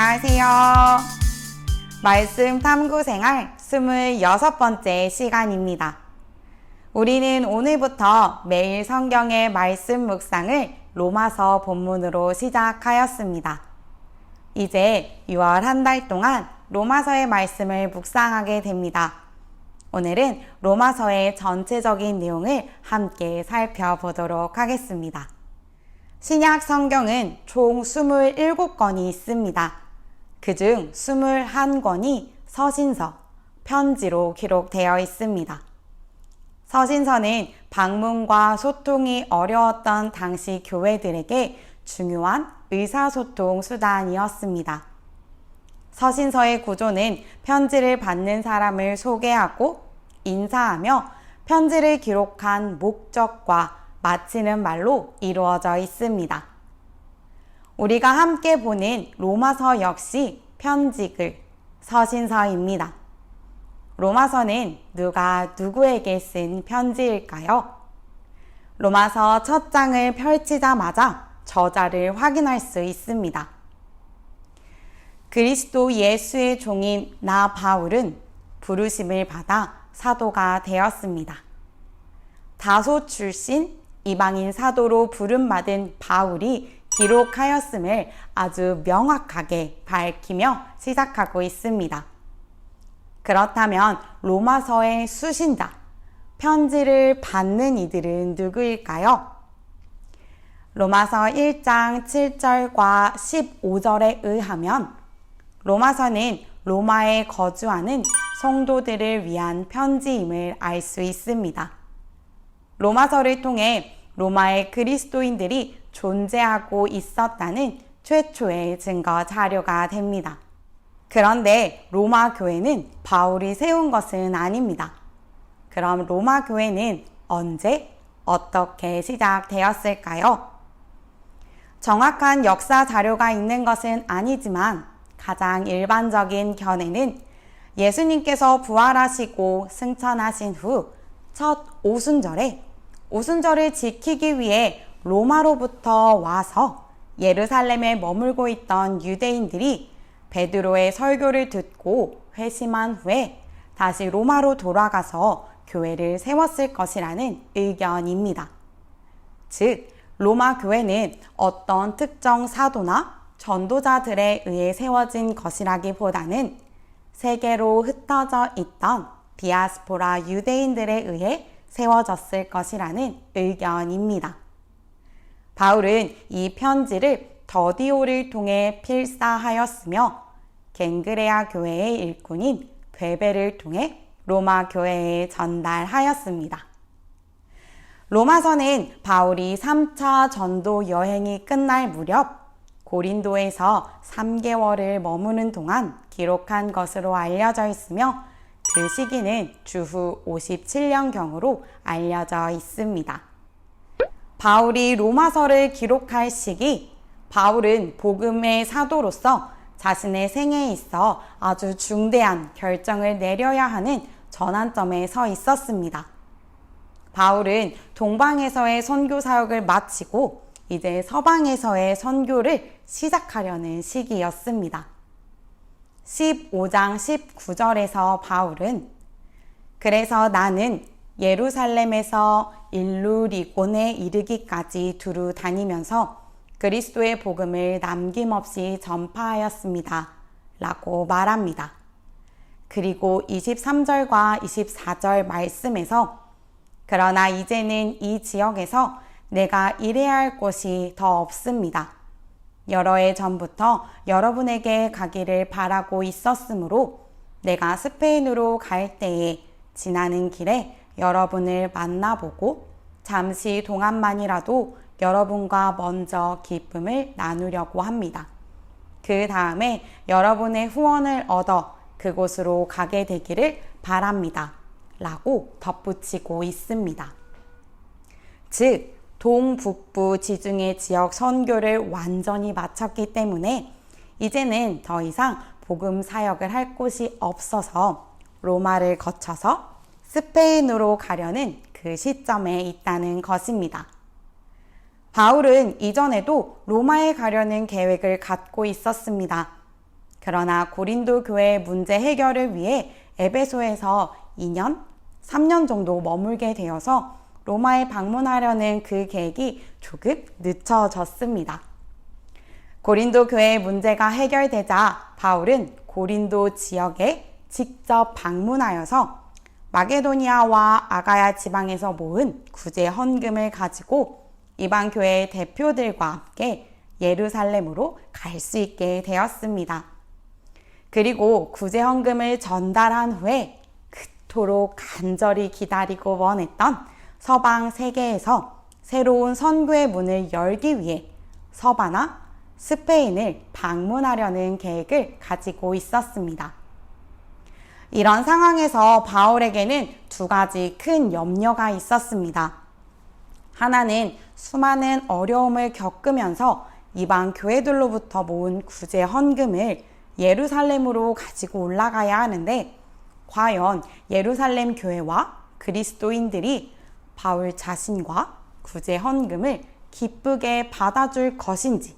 안녕하세요. 말씀 탐구 생활 26번째 시간입니다. 우리는 오늘부터 매일 성경의 말씀 묵상을 로마서 본문으로 시작하였습니다. 이제 6월 한 달 동안 로마서의 말씀을 묵상하게 됩니다. 오늘은 로마서의 전체적인 내용을 함께 살펴보도록 하겠습니다. 신약 성경은 총 27권이 있습니다. 그중 21권이 서신서, 편지로 기록되어 있습니다. 서신서는 방문과 소통이 어려웠던 당시 교회들에게 중요한 의사소통 수단이었습니다. 서신서의 구조는 편지를 받는 사람을 소개하고 인사하며 편지를 기록한 목적과 마치는 말로 이루어져 있습니다. 우리가 함께 보는 로마서 역시 편지글, 서신서입니다. 로마서는 누가 누구에게 쓴 편지일까요? 로마서 첫 장을 펼치자마자 저자를 확인할 수 있습니다. 그리스도 예수의 종인 나 바울은 부르심을 받아 사도가 되었습니다. 다소 출신 이방인 사도로 부름받은 바울이 기록하였음을 아주 명확하게 밝히며 시작하고 있습니다. 그렇다면 로마서의 수신자, 편지를 받는 이들은 누구일까요? 로마서 1장 7절과 15절에 의하면 로마서는 로마에 거주하는 성도들을 위한 편지임을 알 수 있습니다. 로마서를 통해 로마의 그리스도인들이 존재하고 있었다는 최초의 증거 자료가 됩니다. 그런데 로마 교회는 바울이 세운 것은 아닙니다. 그럼 로마 교회는 언제, 어떻게 시작되었을까요? 정확한 역사 자료가 있는 것은 아니지만 가장 일반적인 견해는 예수님께서 부활하시고 승천하신 후 첫 오순절을 지키기 위해 로마로부터 와서 예루살렘에 머물고 있던 유대인들이 베드로의 설교를 듣고 회심한 후에 다시 로마로 돌아가서 교회를 세웠을 것이라는 의견입니다. 즉, 로마 교회는 어떤 특정 사도나 전도자들에 의해 세워진 것이라기보다는 세계로 흩어져 있던 디아스포라 유대인들에 의해 세워졌을 것이라는 의견입니다. 바울은 이 편지를 더디오를 통해 필사하였으며 갱그레아 교회의 일꾼인 베베를 통해 로마 교회에 전달하였습니다. 로마서는 바울이 3차 전도 여행이 끝날 무렵 고린도에서 3개월을 머무는 동안 기록한 것으로 알려져 있으며 그 시기는 주후 57년경으로 알려져 있습니다. 바울이 로마서를 기록할 시기, 바울은 복음의 사도로서 자신의 생애에 있어 아주 중대한 결정을 내려야 하는 전환점에 서 있었습니다. 바울은 동방에서의 선교 사역을 마치고 이제 서방에서의 선교를 시작하려는 시기였습니다. 15장 19절에서 바울은 그래서 나는 예루살렘에서 일루리곤에 이르기까지 두루 다니면서 그리스도의 복음을 남김없이 전파하였습니다. 라고 말합니다. 그리고 23절과 24절 말씀에서 그러나 이제는 이 지역에서 내가 일해야 할 곳이 더 없습니다. 여러 해 전부터 여러분에게 가기를 바라고 있었으므로 내가 스페인으로 갈 때에 지나는 길에 여러분을 만나보고 잠시 동안만이라도 여러분과 먼저 기쁨을 나누려고 합니다. 그 다음에 여러분의 후원을 얻어 그곳으로 가게 되기를 바랍니다. 라고 덧붙이고 있습니다. 즉, 동북부 지중해 지역 선교를 완전히 마쳤기 때문에 이제는 더 이상 복음 사역을 할 곳이 없어서 로마를 거쳐서 스페인으로 가려는 그 시점에 있다는 것입니다. 바울은 이전에도 로마에 가려는 계획을 갖고 있었습니다. 그러나 고린도 교회의 문제 해결을 위해 에베소에서 2년, 3년 정도 머물게 되어서 로마에 방문하려는 그 계획이 조금 늦춰졌습니다. 고린도 교회의 문제가 해결되자 바울은 고린도 지역에 직접 방문하여서 마게도니아와 아가야 지방에서 모은 구제 헌금을 가지고 이방 교회의 대표들과 함께 예루살렘으로 갈 수 있게 되었습니다. 그리고 구제 헌금을 전달한 후에 그토록 간절히 기다리고 원했던 서방 세계에서 새로운 선교의 문을 열기 위해 서바나 스페인을 방문하려는 계획을 가지고 있었습니다. 이런 상황에서 바울에게는 두 가지 큰 염려가 있었습니다. 하나는 수많은 어려움을 겪으면서 이방 교회들로부터 모은 구제 헌금을 예루살렘으로 가지고 올라가야 하는데 과연 예루살렘 교회와 그리스도인들이 바울 자신과 구제 헌금을 기쁘게 받아줄 것인지,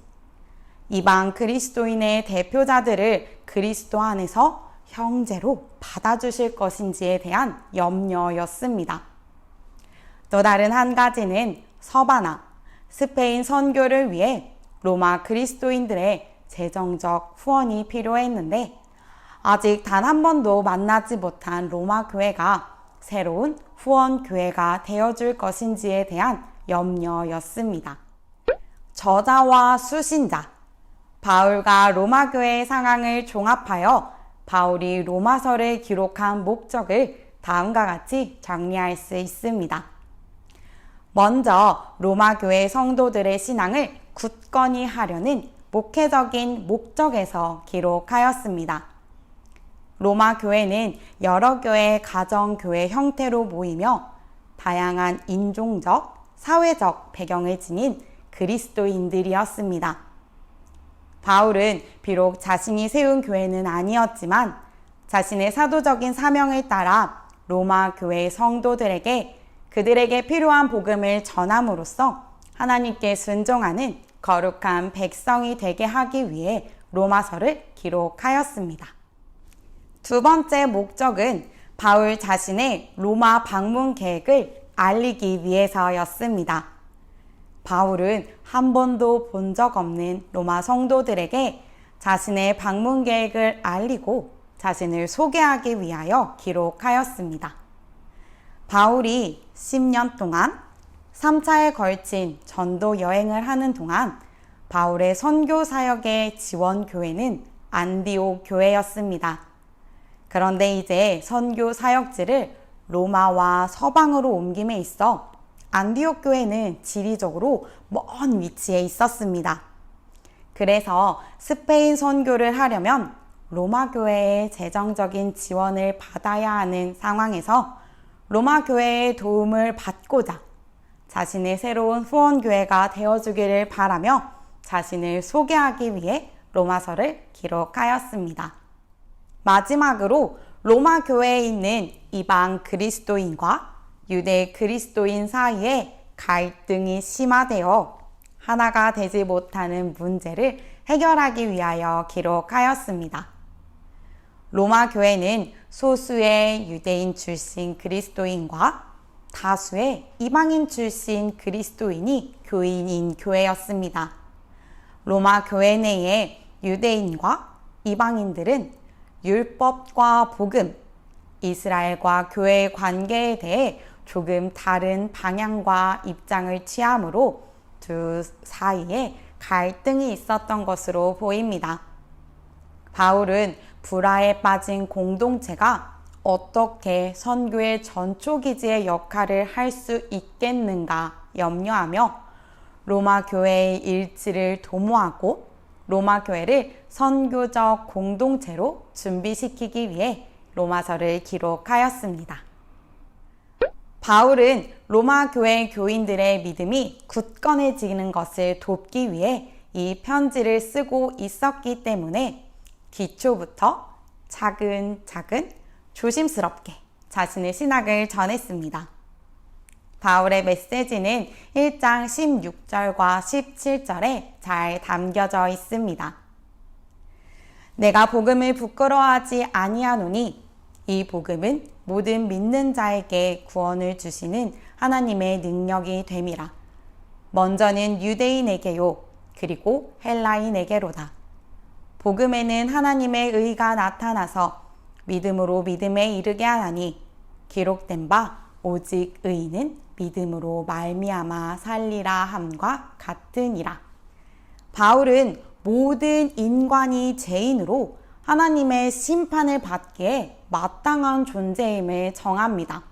이방 그리스도인의 대표자들을 그리스도 안에서 형제로 받아주실 것인지에 대한 염려였습니다. 또 다른 한 가지는 서바나, 스페인 선교를 위해 로마 그리스도인들의 재정적 후원이 필요했는데 아직 단 한 번도 만나지 못한 로마 교회가 새로운 후원 교회가 되어줄 것인지에 대한 염려였습니다. 저자와 수신자, 바울과 로마 교회의 상황을 종합하여 바울이 로마서를 기록한 목적을 다음과 같이 정리할 수 있습니다. 먼저 로마 교회 성도들의 신앙을 굳건히 하려는 목회적인 목적에서 기록하였습니다. 로마 교회는 여러 교회의 가정교회 형태로 모이며 다양한 인종적, 사회적 배경을 지닌 그리스도인들이었습니다. 바울은 비록 자신이 세운 교회는 아니었지만 자신의 사도적인 사명을 따라 로마 교회의 성도들에게 그들에게 필요한 복음을 전함으로써 하나님께 순종하는 거룩한 백성이 되게 하기 위해 로마서를 기록하였습니다. 두 번째 목적은 바울 자신의 로마 방문 계획을 알리기 위해서였습니다. 바울은 한 번도 본 적 없는 로마 성도들에게 자신의 방문 계획을 알리고 자신을 소개하기 위하여 기록하였습니다. 바울이 10년 동안 3차에 걸친 전도 여행을 하는 동안 바울의 선교 사역의 지원 교회는 안디옥 교회였습니다. 그런데 이제 선교 사역지를 로마와 서방으로 옮김에 있어 안디옥 교회는 지리적으로 먼 위치에 있었습니다. 그래서 스페인 선교를 하려면 로마 교회의 재정적인 지원을 받아야 하는 상황에서 로마 교회의 도움을 받고자 자신의 새로운 후원교회가 되어주기를 바라며 자신을 소개하기 위해 로마서를 기록하였습니다. 마지막으로 로마 교회에 있는 이방 그리스도인과 유대 그리스도인 사이에 갈등이 심화되어 하나가 되지 못하는 문제를 해결하기 위하여 기록하였습니다. 로마 교회는 소수의 유대인 출신 그리스도인과 다수의 이방인 출신 그리스도인이 교인인 교회였습니다. 로마 교회 내의 유대인과 이방인들은 율법과 복음, 이스라엘과 교회의 관계에 대해 조금 다른 방향과 입장을 취함으로 두 사이에 갈등이 있었던 것으로 보입니다. 바울은 불화에 빠진 공동체가 어떻게 선교의 전초기지의 역할을 할 수 있겠는가 염려하며 로마 교회의 일치를 도모하고 로마 교회를 선교적 공동체로 준비시키기 위해 로마서를 기록하였습니다. 바울은 로마 교회 교인들의 믿음이 굳건해지는 것을 돕기 위해 이 편지를 쓰고 있었기 때문에 기초부터 차근차근 조심스럽게 자신의 신학을 전했습니다. 바울의 메시지는 1장 16절과 17절에 잘 담겨져 있습니다. 내가 복음을 부끄러워하지 아니하노니 이 복음은 모든 믿는 자에게 구원을 주시는 하나님의 능력이 됨이라. 먼저는 유대인에게요 그리고 헬라인에게로다. 복음에는 하나님의 의가 나타나서 믿음으로 믿음에 이르게 하나니 기록된 바 오직 의인은 믿음으로 말미암아 살리라 함과 같으니라. 바울은 모든 인간이 죄인으로 하나님의 심판을 받기에 마땅한 존재임을 정합니다.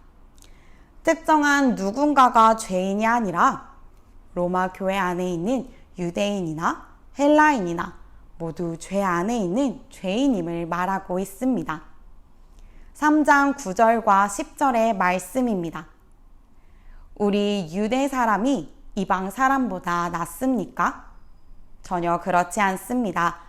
특정한 누군가가 죄인이 아니라 로마 교회 안에 있는 유대인이나 헬라인이나 모두 죄 안에 있는 죄인임을 말하고 있습니다. 3장 9절과 10절의 말씀입니다. 우리 유대 사람이 이방 사람보다 낫습니까? 전혀 그렇지 않습니다.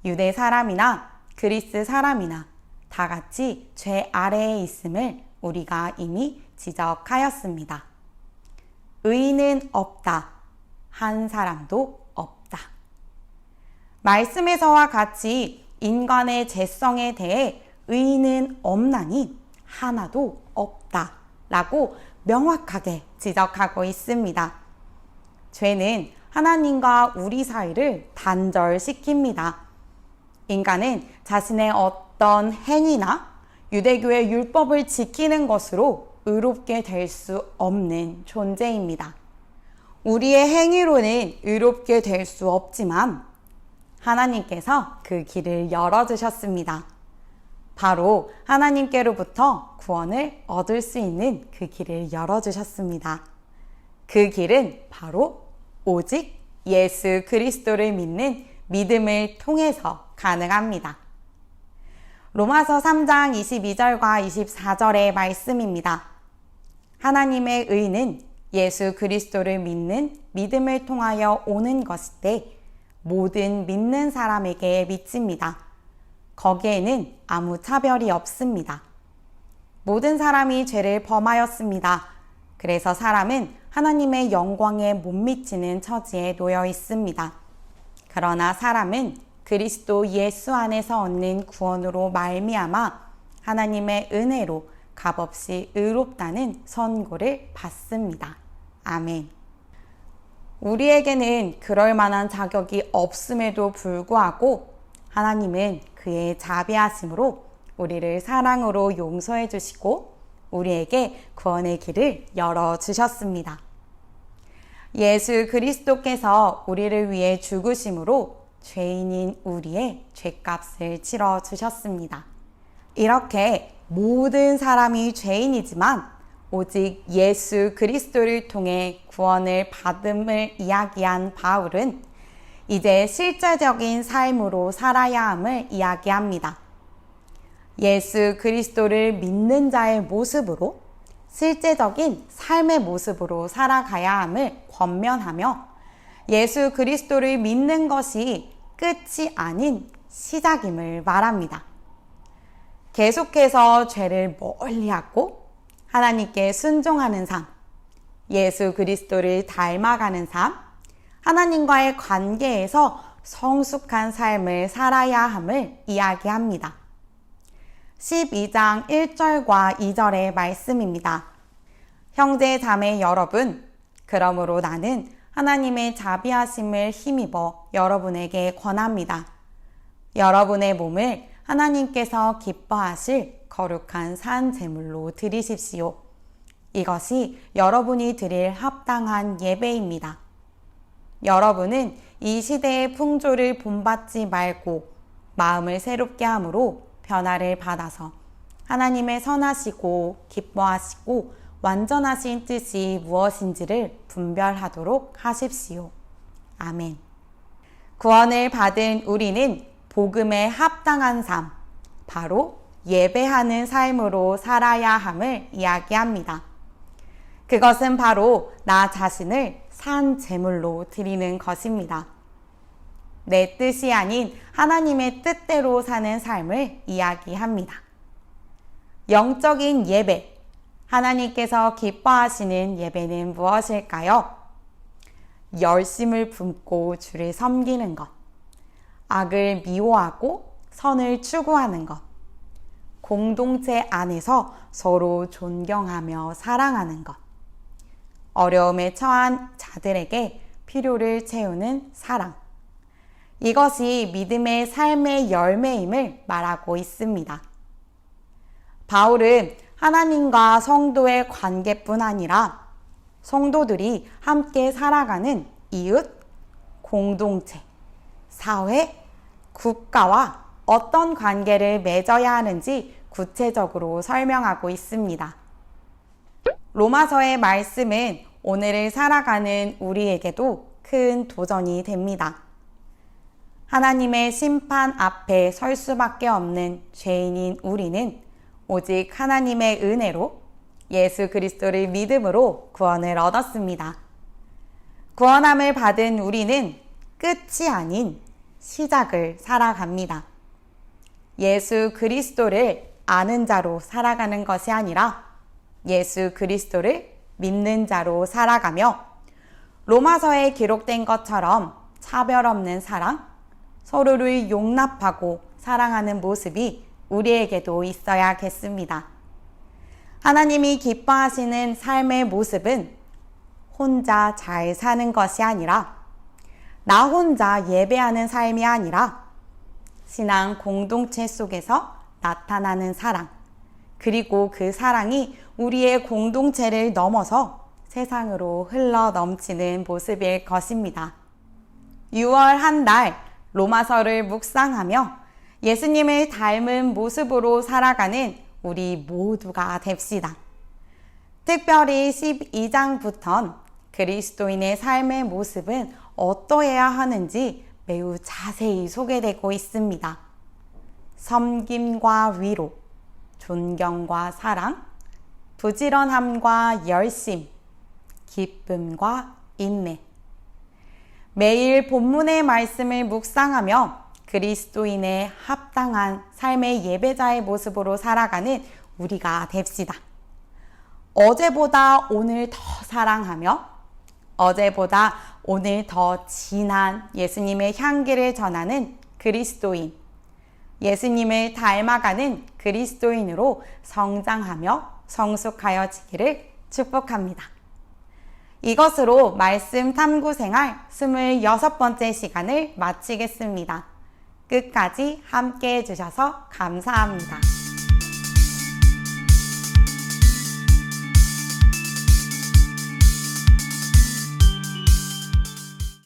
유대 사람이나 그리스 사람이나 다 같이 죄 아래에 있음을 우리가 이미 지적하였습니다. 의인은 없다. 한 사람도 없다. 말씀에서와 같이 인간의 죄성에 대해 의인은 없나니 하나도 없다 라고 명확하게 지적하고 있습니다. 죄는 하나님과 우리 사이를 단절시킵니다. 인간은 자신의 어떤 행위나 유대교의 율법을 지키는 것으로 의롭게 될 수 없는 존재입니다. 우리의 행위로는 의롭게 될 수 없지만 하나님께서 그 길을 열어주셨습니다. 바로 하나님께로부터 구원을 얻을 수 있는 그 길을 열어주셨습니다. 그 길은 바로 오직 예수 그리스도를 믿는 믿음을 통해서 가능합니다. 로마서 3장 22절과 24절의 말씀입니다. 하나님의 의는 예수 그리스도를 믿는 믿음을 통하여 오는 것이되 모든 믿는 사람에게 미칩니다. 거기에는 아무 차별이 없습니다. 모든 사람이 죄를 범하였습니다. 그래서 사람은 하나님의 영광에 못 미치는 처지에 놓여 있습니다. 그러나 사람은 그리스도 예수 안에서 얻는 구원으로 말미암아 하나님의 은혜로 값없이 의롭다는 선고를 받습니다. 아멘. 우리에게는 그럴 만한 자격이 없음에도 불구하고 하나님은 그의 자비하심으로 우리를 사랑으로 용서해 주시고 우리에게 구원의 길을 열어주셨습니다. 예수 그리스도께서 우리를 위해 죽으심으로 죄인인 우리의 죄값을 치러주셨습니다. 이렇게 모든 사람이 죄인이지만 오직 예수 그리스도를 통해 구원을 받음을 이야기한 바울은 이제 실제적인 삶으로 살아야 함을 이야기합니다. 예수 그리스도를 믿는 자의 모습으로 실제적인 삶의 모습으로 살아가야 함을 권면하며 예수 그리스도를 믿는 것이 끝이 아닌 시작임을 말합니다. 계속해서 죄를 멀리하고 하나님께 순종하는 삶, 예수 그리스도를 닮아가는 삶, 하나님과의 관계에서 성숙한 삶을 살아야 함을 이야기합니다. 12장 1절과 2절의 말씀입니다. 형제 자매 여러분, 그러므로 나는 하나님의 자비하심을 힘입어 여러분에게 권합니다. 여러분의 몸을 하나님께서 기뻐하실 거룩한 산 제물로 드리십시오. 이것이 여러분이 드릴 합당한 예배입니다. 여러분은 이 시대의 풍조를 본받지 말고 마음을 새롭게 함으로 변화를 받아서 하나님의 선하시고 기뻐하시고 완전하신 뜻이 무엇인지를 분별하도록 하십시오. 아멘. 구원을 받은 우리는 복음에 합당한 삶, 바로 예배하는 삶으로 살아야 함을 이야기합니다. 그것은 바로 나 자신을 산 제물로 드리는 것입니다. 내 뜻이 아닌 하나님의 뜻대로 사는 삶을 이야기합니다. 영적인 예배, 하나님께서 기뻐하시는 예배는 무엇일까요? 열심을 품고 주를 섬기는 것, 악을 미워하고 선을 추구하는 것, 공동체 안에서 서로 존경하며 사랑하는 것, 어려움에 처한 자들에게 필요를 채우는 사랑. 이것이 믿음의 삶의 열매임을 말하고 있습니다. 바울은 하나님과 성도의 관계뿐 아니라 성도들이 함께 살아가는 이웃, 공동체, 사회, 국가와 어떤 관계를 맺어야 하는지 구체적으로 설명하고 있습니다. 로마서의 말씀은 오늘을 살아가는 우리에게도 큰 도전이 됩니다. 하나님의 심판 앞에 설 수밖에 없는 죄인인 우리는 오직 하나님의 은혜로 예수 그리스도를 믿음으로 구원을 얻었습니다. 구원함을 받은 우리는 끝이 아닌 시작을 살아갑니다. 예수 그리스도를 아는 자로 살아가는 것이 아니라 예수 그리스도를 믿는 자로 살아가며 로마서에 기록된 것처럼 차별 없는 사랑, 서로를 용납하고 사랑하는 모습이 우리에게도 있어야겠습니다. 하나님이 기뻐하시는 삶의 모습은 혼자 잘 사는 것이 아니라 나 혼자 예배하는 삶이 아니라 신앙 공동체 속에서 나타나는 사랑, 그리고 그 사랑이 우리의 공동체를 넘어서 세상으로 흘러 넘치는 모습일 것입니다. 6월 한 달 로마서를 묵상하며 예수님을 닮은 모습으로 살아가는 우리 모두가 됩시다. 특별히 12장부터 그리스도인의 삶의 모습은 어떠해야 하는지 매우 자세히 소개되고 있습니다. 섬김과 위로, 존경과 사랑, 부지런함과 열심, 기쁨과 인내. 매일 본문의 말씀을 묵상하며 그리스도인의 합당한 삶의 예배자의 모습으로 살아가는 우리가 됩시다. 어제보다 오늘 더 사랑하며 어제보다 오늘 더 진한 예수님의 향기를 전하는 그리스도인, 예수님을 닮아가는 그리스도인으로 성장하며 성숙하여지기를 축복합니다. 이것으로 말씀 탐구 생활 26번째 시간을 마치겠습니다. 끝까지 함께 해주셔서 감사합니다.